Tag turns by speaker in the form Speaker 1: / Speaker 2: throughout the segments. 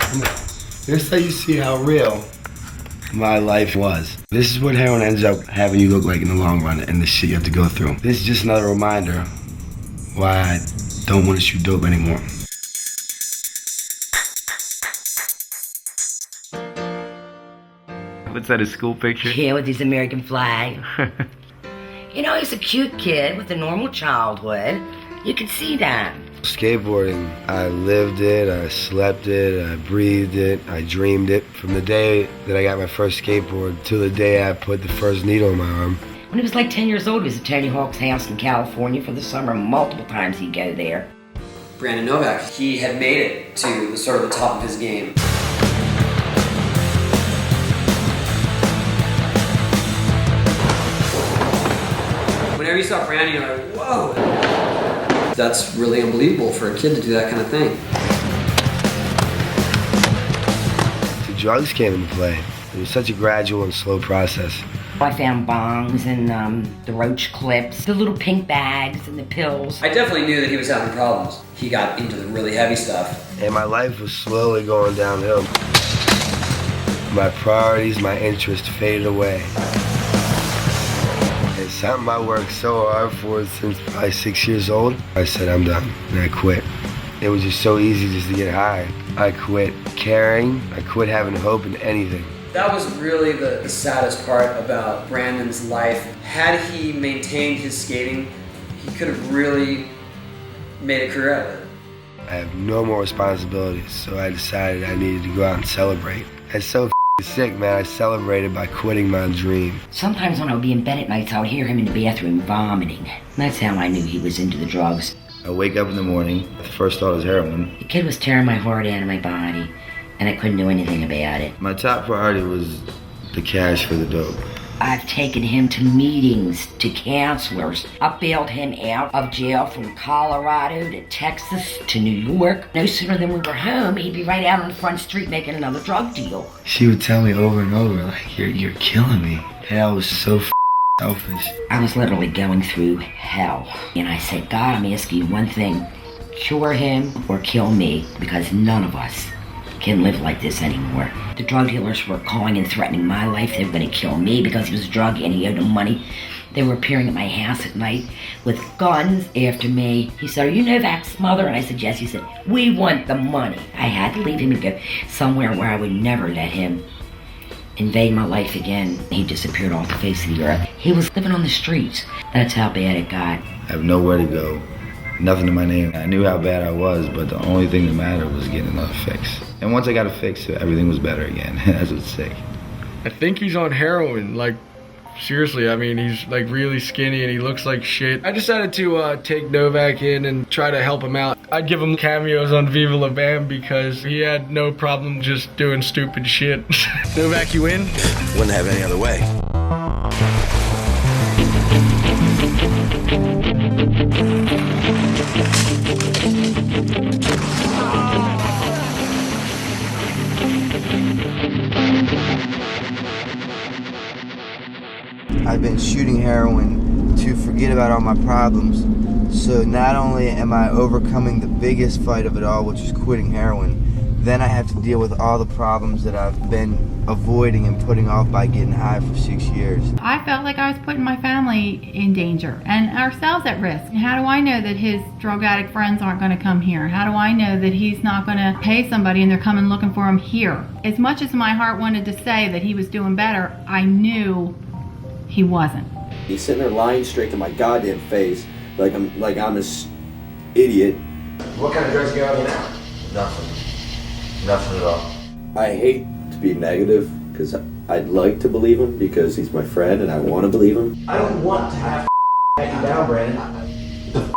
Speaker 1: This is how you see how real my life was. This is what heroin ends up having you look like in the long run and the shit you have to go through. This is just another reminder why I don't want to shoot dope anymore.
Speaker 2: What's that, a school picture?
Speaker 3: Yeah, with his American flag. You know, he's a cute kid with a normal childhood. You can see that.
Speaker 1: Skateboarding, I lived it, I slept it, I breathed it, I dreamed it. From the day that I got my first skateboard to the day I put the first needle in my arm.
Speaker 3: When he was like 10 years old, he was at Tony Hawk's house in California for the summer. Multiple times he'd go there.
Speaker 4: Brandon Novak, he had made it to the sort of the top of his game. Whenever you saw Brandon, you're like, whoa! That's really unbelievable for a kid to do that kind of thing.
Speaker 1: The drugs came into play. It was such a gradual and slow process.
Speaker 3: I found bongs and the roach clips, the little pink bags and the pills.
Speaker 4: I definitely knew that he was having problems. He got into the really heavy stuff.
Speaker 1: And my life was slowly going downhill. My priorities, my interests faded away. It's something I worked so hard for since probably 6 years old. I said I'm done, and I quit. It was just so easy just to get high. I quit caring, I quit having hope in anything.
Speaker 4: That was really the saddest part about Brandon's life. Had he maintained his skating, he could have really made a career out of it.
Speaker 1: I have no more responsibilities, so I decided I needed to go out and celebrate. I was so sick, man. I celebrated by quitting my dream.
Speaker 3: Sometimes when I would be in bed at nights, I would hear him in the bathroom vomiting. That's how I knew he was into the drugs.
Speaker 2: I wake up in the morning, the first thought is heroin.
Speaker 3: The kid was tearing my heart out of my body, and I couldn't do anything about it.
Speaker 2: My top priority was the cash for the dope.
Speaker 3: I've taken him to meetings, to counselors. I bailed him out of jail from Colorado to Texas to New York. No sooner than we were home, he'd be right out on the front street making another drug deal.
Speaker 1: She would tell me over and over, like, you're killing me. And I was so selfish.
Speaker 3: I was literally going through hell. And I said, God, I'm asking you one thing. Cure him or kill me, because none of us can live like this anymore. The drug dealers were calling and threatening my life. They were going to kill me because he was a drug and he owed them money. They were appearing at my house at night with guns after me. He said, are you Novak's mother? And I said, yes. He said, we want the money. I had to leave him and go somewhere where I would never let him invade my life again. He disappeared off the face of the earth. He was living on the streets. That's how bad it got.
Speaker 2: I have nowhere to go, nothing to my name. I knew how bad I was, but the only thing that mattered was getting another fix. And once I got a fix, everything was better again, as would say.
Speaker 5: I think he's on heroin, like, seriously. I mean, he's like really skinny and he looks like shit. I decided to take Novak in and try to help him out. I'd give him cameos on Viva La Bam because he had no problem just doing stupid shit. Novak, you in?
Speaker 6: Wouldn't have any other way.
Speaker 7: I've been shooting heroin to forget about all my problems. So not only am I overcoming the biggest fight of it all, which is quitting heroin, then I have to deal with all the problems that I've been avoiding and putting off by getting high for 6 years.
Speaker 8: I felt like I was putting my family in danger and ourselves at risk. How do I know that his drug addict friends aren't going to come here? How do I know that he's not going to pay somebody and they're coming looking for him here? As much as my heart wanted to say that he was doing better, I knew he wasn't.
Speaker 9: He's sitting there lying straight to my goddamn face, like I'm this idiot.
Speaker 6: What kind of drugs you got on now? Nothing. Nothing at all.
Speaker 9: I hate to be negative because I'd like to believe him because he's my friend and I want to believe him.
Speaker 6: I don't want to have to you down, Brandon.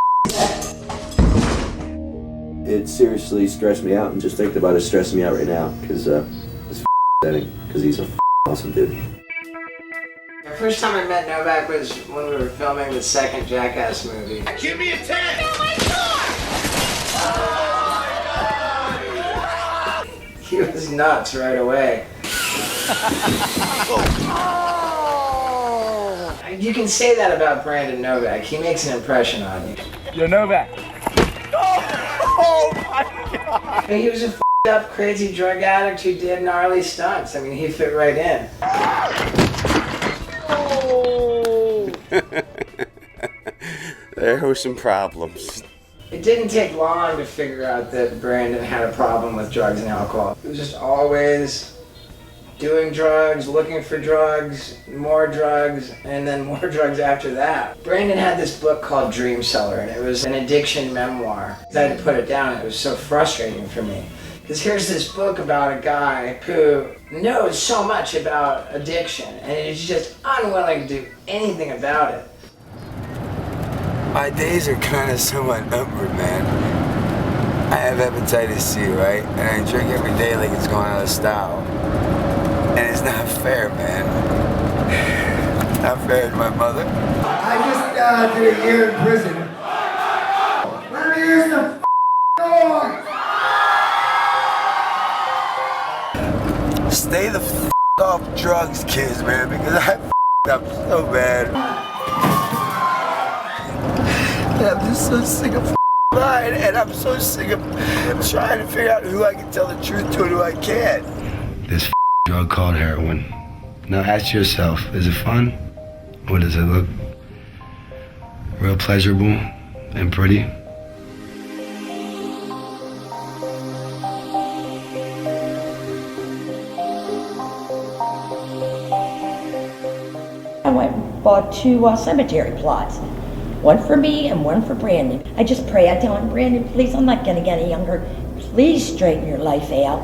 Speaker 9: It seriously stressed me out, and just thinking about it stressing me out right now because it's upsetting because he's a awesome dude.
Speaker 10: The first time I met Novak was when we were filming the second Jackass movie.
Speaker 6: Give me a 10!
Speaker 10: He was nuts right away. You can say that about Brandon Novak. He makes an impression on you.
Speaker 5: Yo, Novak.
Speaker 10: Oh my God! He was a up, crazy drug addict who did gnarly stunts. I mean, he fit right in.
Speaker 1: Oh. There were some problems.
Speaker 10: It didn't take long to figure out that Brandon had a problem with drugs and alcohol. He was just always doing drugs, looking for drugs, more drugs, and then more drugs after that. Brandon had this book called Dream Seller, and it was an addiction memoir. I had to put it down. It was so frustrating for me. Because here's this book about a guy who knows so much about addiction, and is just unwilling to do anything about it.
Speaker 7: My days are kind of somewhat numbered, man. I have hepatitis C, right? And I drink every day like it's going out of style. And it's not fair, man. Not fair to my mother.
Speaker 1: I just did a year in prison. Let me hear some noise!
Speaker 7: Stay the off drugs, kids, man, because I up so bad. I'm just so sick of lying, and I'm so sick of trying to figure out who I can tell the truth to and who I can't.
Speaker 1: This drug called heroin. Now ask yourself, is it fun? Or does it look real pleasurable and pretty?
Speaker 3: I went and bought 2 cemetery plots. One for me and one for Brandon. I just pray. I tell him, Brandon, please, I'm not going to get any younger. Please straighten your life out.